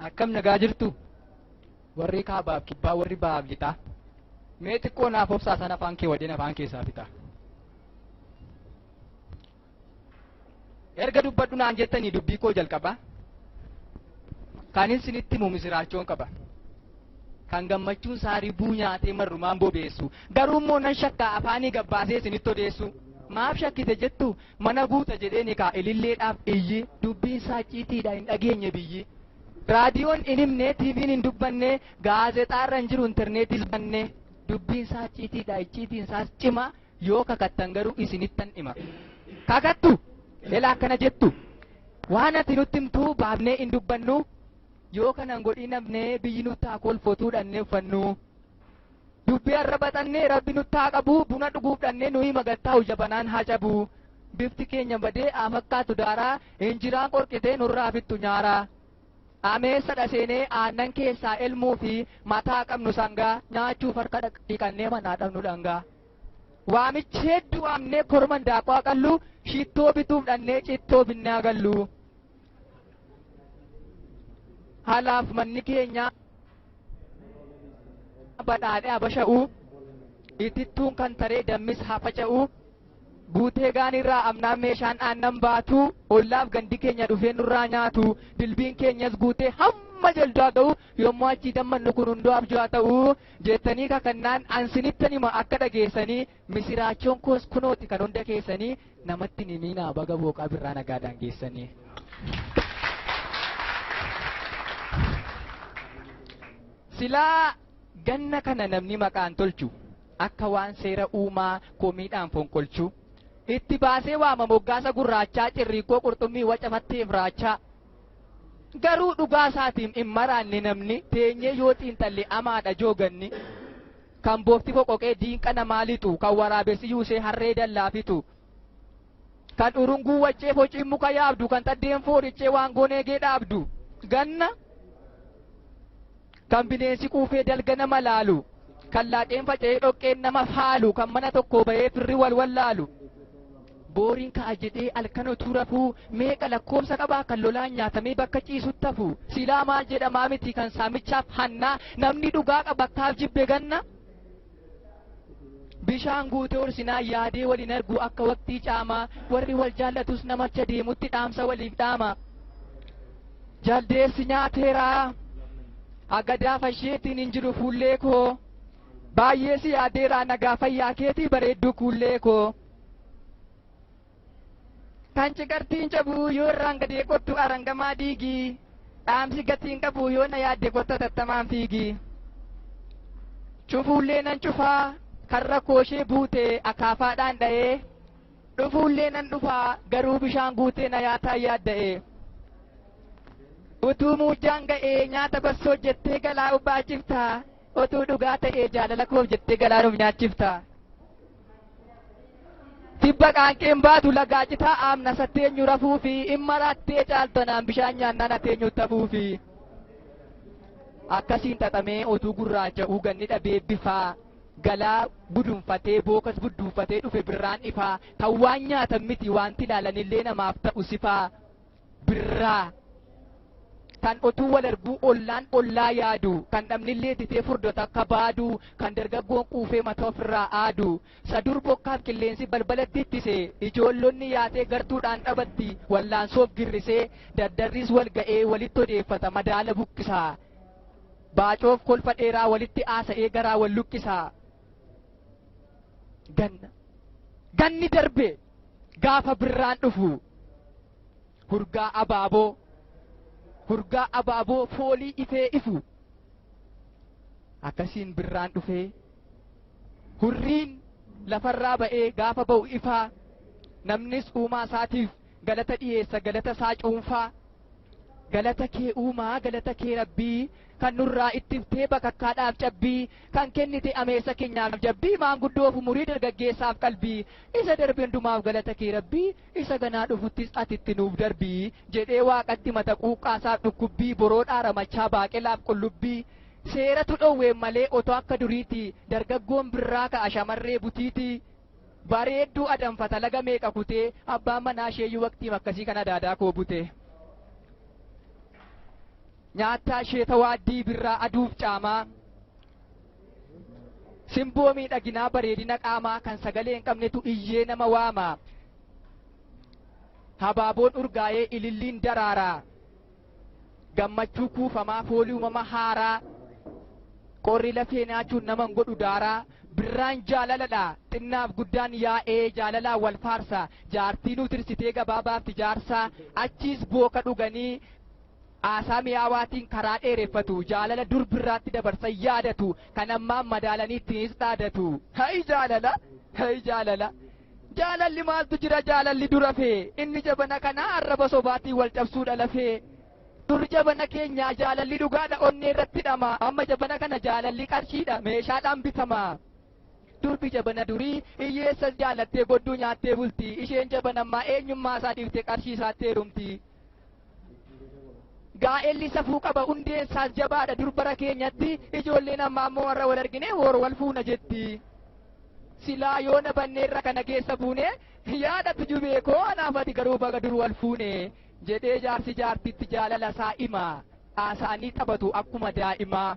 akkam nagaa jirtu warri kaabaaf kibbaa warri bahaaf lixaa mee xiqqoo naaf obsaa sana afaan kee wadeen afaan keessaa fixa erga dubbadhu naan jettanii dubbii koo jalqaba kan isinitti himu misiraachoon qaba kan gammachuun saarii buu nyaatee marrumaan bobeessu garuu immoo nan shakkaa afaanii gabbaasee isinitti odeessu maaf shakkite jettu mana guuta jedheeni kaa ililleedhaaf iyyi dubbiin isaa ciitiidha hin dhageenye biyyi raadiyoon hin himne tiiviin hin dubbanne gaazexaarra hin jiru intarneetis banne dubbiin isaa ciitiidha icciitiin isaas cima yoo kakattan garuu isinittan hima kakattu ela akkana jettu waan ati nutti himtuu baafnee hin dubbannu yoo kanan godhii namne biyyi nutti haa kolfotuu dhannee uffannu dubbii har'a baxannee rabbi nutti haa qabu buna dhuguuf dhannee nuyi magattaa jabanaan haa cabu bifti keenya badee amakkaatu daaraa injiraan qorqitee nurraa fittu nyaaraa ameessa dhaseenee aannan keessaa elmuu fi mataa qabnu sangaa nyaachuuf harka dhiqannee manaa dhabnu dhangaa waamichi hedduu amnee korman daaqaa qallu shittoo bituuf dhannee cittoo binnaa gallu halaaf manni keenya badhaadhe abasha'u itittuun kan taree dammis haa faca'u guutee gaanirraa amnaan meeshaan aannan baatu ollaaf gandi keenya dhufee nurraa nyaatu dilbiin keenyas guutee hamma jaldaa ga'u yommuu achii dammannu kun hundoo abjuu ta'u jettanii kakannaan ansinittan hima akka dhageessanii misiraachoon koos kunooti kan hunda keessanii namatti nimiinaa baga booqaa birraa nagaadhaan geessanii. silaa ganna kana namni maqaan tolchu akka waan seera uumaa komiidhaan fonkolchu itti baasee waama moggaasa gurraachaa cirriiqoo qurxummii wacafatteef raachaa garuu dhugaa isaatiin hin maraanne namni teenyee yoo xiinxalle amaadha jooganni kan boofti foqoqee diinqa namaa lixu kan waraabessi yuusee harree dallaafitu kan urunguu waccee fociin muka yaabdu kan taddeen foorichee waan goneegee dhaabdu ganna kan bineensi quufee dalga nama laalu kan laaqeen faca'ee dhoqqeen nama faalu kan mana tokko bahee firri wal wallaalu booriin ka'a jedhee halkan utuu rafuu meeqa lakkoofsa qabaa kan lolaan nyaatamee bakka ciisutti hafu silaa maal jedhamaa miti kan saamichaaf hannaa namni dhugaa qaba akkaaf jibbe ganna bishaan guutee horsinaa yaadee waliin argu akka waqtii caamaa warri wal jaallatus namacha deemutti dhaamsa waliif dhaama jaldeessi nyaateeraa agadaa fasheetiin hin jiru fuullee koo baay'ee si yaadeeraa nagaa fayyaa keetii bareedduu kuullee koo kan ciqartiin cabuu yoo irraan gadee qottu arangamaa diigii dhaamsi gatiin qabu yoo na yaadde qotta tattamaan fiigii cufuullee nan cufaa kan rakkooshee buute akaafaadhaan dha'ee dhufuullee nan dhufaa garuu bishaan guutee na yaataa yaadda'ee utuu muujjaan ga'ee nyaata bassoo jettee galaa ubbaachiftaa utuu dhugaa ta'ee jaalala koof jettee galaa nuuf nyaachiftaa tibba qaanqeen baatu lagaa citaa aamna satteenyu rafuu fi imma raattee caaltanaan bishaan nyaannaan ateenyu tafuu fi akkasiin xaxamee utuu gurraacha'uu ganni dhabee bifaa galaa budunfatee bookas budduufatee dhufe birraan ifaa kan waan nyaatan miti wanti ilaalanillee namaaf ta'u sifaa birraa kan otuu wal arguu ollaan ollaa yaadu kan dhabnillee ditee furdota akka baadu kan dargaggoon quufee mataa ofirraa aadu sadur bokkaaf qilleensi balbalatti ittise ijoollonni yaatee gartuudhaan dhabatti wallaansoof girrisee daddarris wal ga'ee walitti odeeffata madaala buqqisaa baacoof kolfa dheeraa walitti aasa'ee garaa wal lukkisaa ganni darbe gaafa birraan dhufu hurgaa abaaboo foolii ifee ifu akkasiin birraan dhufee hurriin lafarraa ba'ee gaafa ba'u ifaa namnis uumaa isaatiif galata dhiyeessa galata isaa cuunfaa galata kee uumaa galata kee rabbii kan nurraa ittiftee bakakkaadhaaf cabbii kan kennite ameessa keenyaaf jabbii maanguddoof umurii dargaggeessaaf qalbii isa darbe hundumaaf galata kee rabbii isa ganaa dhufuttis ati itti nuuf darbii jedhee waaqatti mata quuqqaasaaf dhukkubbii boroodhaa ramachaa baaqelaaf qullubbii seeratu dhowween malee otoo akka duriiti dargaggoon birraa ka'a shamarree butiiti bareedduu adanfata laga meeqa kutee abbaan manaa isheeyyuu waqtii akkasii kana daadaa koo bute nyaataa ishee tawaaddii birraa aduuf caamaa simboo miidhaginaa bareedina qaamaa kan sagalee hin qabnetu iyyee nama waama habaaboon urgaa'ee ililliin daraaraa gammachuu kuufamaa foolii uumama haaraa qorri lafee nyaachuun nama hin godhu daaraa birraan jaalaladha xinnaaf guddaan yaa'ee jaalalaan wal faarsa jaartii nu tirsitee gabaabaaf jaarsaa achiis booka dhuganii aasaa mi'aawaatiin karaa dheereffatu jaalala dur birraatti dabarsan yaadatu kan ammaan madaalanii ittiinis dhaadatu hay jaalala jaalalli maaltu jira jaalalli dura fee inni jabana kanaa arraba sobaatiin wal cabsuudha lafee dur jabana keenyaa jaalalli dhugaadha onnee irratti hidhama amma jabana kana jaalalli qarshiidha meeshaadhaan bitama durbi jabana durii hiyyeessas jaalattee godduu nyaattee bulti isheen jabanammaa eenyummaa isaa dhiiftee qarshii isaatti heerumti gaa'elli safuu qaba hundeensaas jabaadha durbara keenyatti ijoolleen ammaa ammoo warra wal argine hor wal fuuna jetti silaa yoo na banneerra kana keessa buune yaadatu jubeekoo anaaf ati garuu baga dur wal fuune jedhee jaarsi jaartitti jaalala isaa hima haasaanii taphatu akkuma daa'imaa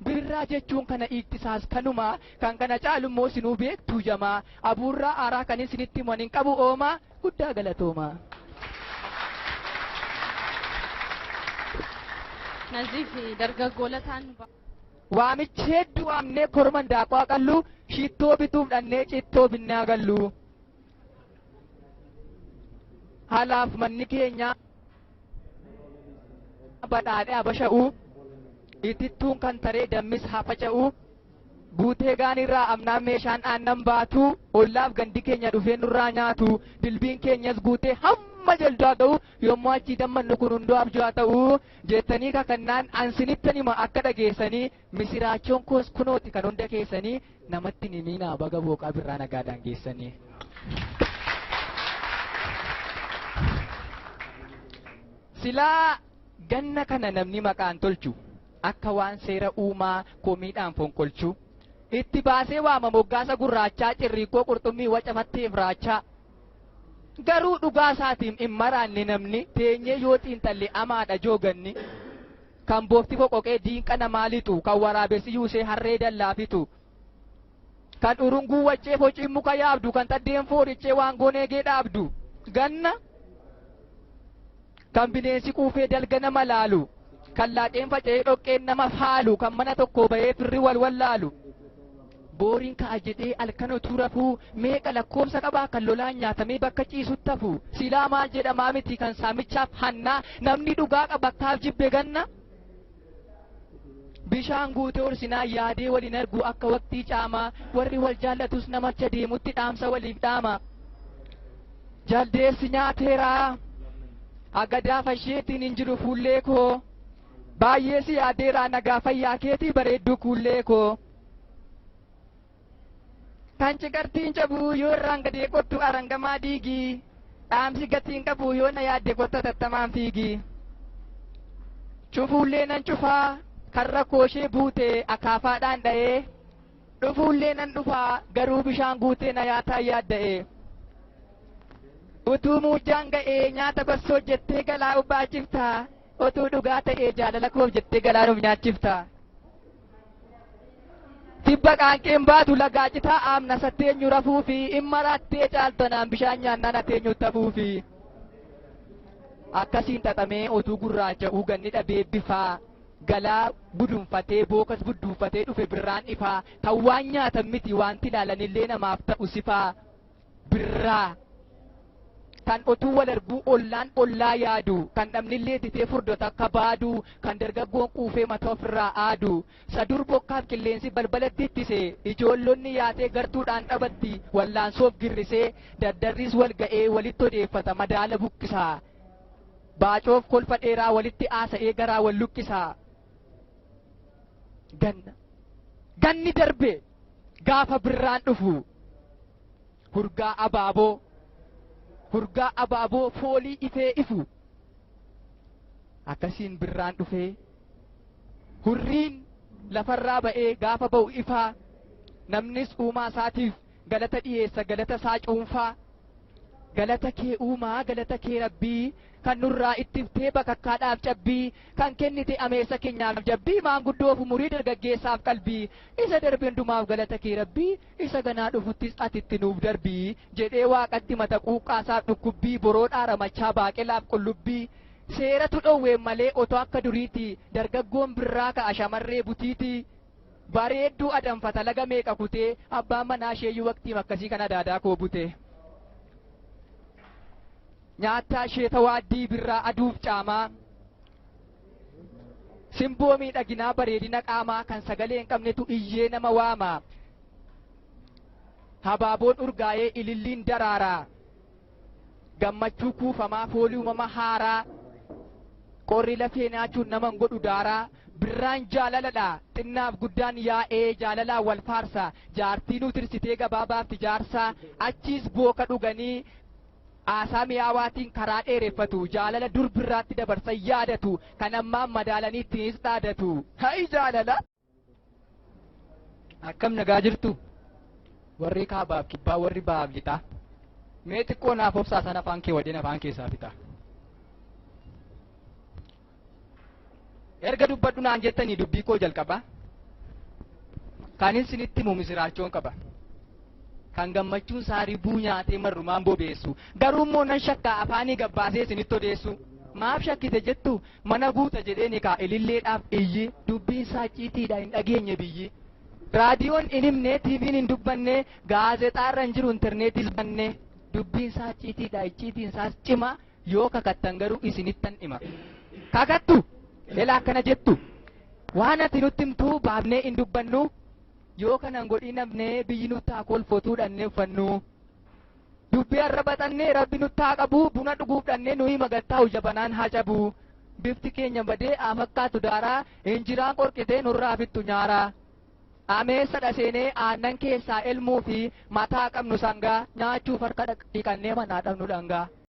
birraa jechuun kana hiiktisaas kanuma kan kana caalummoo sinuu beektuu jamaa abuurraa aaraa kan isinitti himan hin qabu oomaa guddaa galatooma. Naziif dargaggoo lataan waamichi hedduu amnee korman daaqaa qallu shittoo bituuf dhannee cittoo binnaa gallu halaaf manni keenya badhaadhee abasha'u itittuun kan taree dammis haa faca'u guutee gaanirraa amnaan meeshaan aannan baatu ollaaf gandi keenya dhufee nurraa nyaatu dilbiin keenyas guutee hamma jaldaa ga'u yommuu achii dammannu kun hundoo abjuu ta'u jettanii kakannaan ansinittan hima akka dhageessanii misiraachoon koos kunooti kan hunda keessanii namatti nimiinaa baga booqaa birraa nagaadhaan geessanii. silaa ganna kana namni maqaan tolchu akka waan seera uumaa komiidhaan fonkolchu itti baasee waama moggaasa gurraachaa cirriiqoo qurxummii wacafatteef raachaa garuu dhugaa isaatiin hin maraanne namni teenyee yoo xiinxalle amaadha jooganni kan boofti foqoqee diinqa namaa lixu kan waraabessi yuusee harree dallaafitu kan urunguu waccee fociin muka yaabdu kan taddeen foorichee waan goneegee dhaabdu ganna kan bineensi quufee dalga nama laalu kan laaqeen faca'ee dhoqqeen nama faalu kan mana tokko bahee firri wal wallaalu booriin ka'a jedhee halkan utuu rafuu meeqa lakkoofsa qabaa kan lolaan nyaatamee bakka ciisutti hafu silaa maal jedhamaa miti kan saamichaaf hannaa namni dhugaa qaba akkaaf jibbe ganna bishaan guutee horsinaa yaadee waliin argu akka waqtii caamaa warri wal jaallatus namacha deemutti dhaamsa waliif dhaama jaldeessi nyaateeraa agadaa fasheetiin hin jiru fuullee koo baay'ee si yaadeeraa nagaa fayyaa keetii bareedduu kuullee koo kan cigartiin cabuu yoo irraan gadee qottu arangamaa diigii dhaamsi gatiin qabu yoo na yaadde qotta tattamaan fiigii cufuullee nan cufaa karra kooshee buute akaafaadhaan dha'ee dhufuullee nan dhufaa garuu bishaan guutee na yaataa yaadda'ee utuu muujjaan ga'ee nyaata bassoo jettee galaa ubbaachiftaa utuu dhugaa ta'ee jaalala koof jettee galaa nuuf nyaachiftaa tibba qaanqeen baatu lagaa citaa aamna satteenyu rafuu fi imma raattee caaltanaan bishaan nyaannaan ateenyu tafuu fi akkasiin xaxamee utuu gurraacha'uu ganni dhabee bifaa galaa budunfatee bookas budduufatee dhufe birraan ifaa kan waan nyaatan miti wanti ilaalanillee namaaf ta'u sifaa birraa kan utuu wal arguu ollaan ollaa yaadu kan dhabnillee ditee furdota akka baadu kan dargaggoon quufee mataa ofirraa aadu sadur bokkaaf qilleensi balbalatti ittise ijoollonni yaatee gartuudhaan dhabatti wallaansoof girrisee daddarris wal ga'ee walitti odeeffata madaala buqqisaa baacoof kolfa dheeraa walitti aasa'ee garaa wal lukkisaa ganni darbe gaafa birraan dhufu hurgaa abaaboo foolii ifee ifu akkasiin birraan dhufee hurriin lafarraa ba'ee gaafa ba'u ifaa namnis uumaa isaatiif galata dhiyeessa galata isaa cuunfaa galata kee uumaa galata kee rabbii kan nurraa ittiftee bakakkaadhaaf cabbii kan kennite ameessa keenyaaf jabbii maanguddoof umurii dargaggeessaaf qalbii isa darbe hundumaaf galata kee rabbii isa ganaa dhufuttis ati itti nuuf darbii jedhee waaqatti mata quuqqaasaaf dhukkubbii boroodhaa ramachaa baaqelaaf qullubbii seeratu dhowween malee otoo akka duriiti dargaggoon birraa ka'a shamarree butiiti bareedduu adanfata laga meeqa kutee abbaan manaa isheeyyuu waqtii akkasii kana daadaa koo bute nyaataa ishee tawaaddii birraa aduuf caamaa simboo miidhaginaa bareedina qaamaa kan sagalee hin qabnetu iyyee nama waamaa habaaboon urgaa'ee ililliin daraaraa gammachuu kuufamaa foolii uumama haaraa qorri lafee nyaachuun nama hin godhu daaraa birraan jaalaladha xinnaaf guddaan yaa'ee jaalalaan wal faarsa jaartiinuu tirsitee gabaabaaf jaarsaa achiis booka dhuganii aasaa mi'aawaatiin karaa dheereffatu jaalala dur birraatti dabarsan yaadatu kan ammaan madaalanii ittiinis dhaadatu ha'i jaalala akkam nagaa jirtu warri kaabaaf kibbaa warri ba'aaf lixaa mee xiqqoo naaf obsaasan afaan kee wadeen afaan keessaa fixa erga dubbadhu naan jettanii dubbii koo jalqaba kanin sinitti himu misiraachoon qaba kan gammachuun saarii buu nyaatee marrumaan bobeessu garuu immoo nan shakkaa afaanii gabbaasee isinitti odeessu maaf shakkite jettu mana guuta jedheeni kaa ililleedhaaf iyyi dubbiin isaa ciitiidha hin dhageenye biyyi raadiyoon hin himne tiiviin hin dubbanne gaazexaarra hin jiru intarneetis banne dubbiin isaa ciitiidha icciitiin isaas cima yoo kakattan garuu isinittan hima kakattu elaa akkana jettu waan ati nutti himtuu baafnee hin dubbannu yoo kanan godhii namnee biyyi nutti haa kolfotuu dhannee uffannu dubbii har'a baxannee rabbi nutti haa qabu buna dhuguuf dhannee nuyi magattaa'u jabanaan haa cabu bifti keenya badee amakkaatu daaraa injiraan qorqitee nurraa fittu nyaaraa ameessa dhaseenee aannan keessaa elmuu fi mataa qabnu sangaa nyaachuuf harka dhiqannee manaa dhabnu dhangaa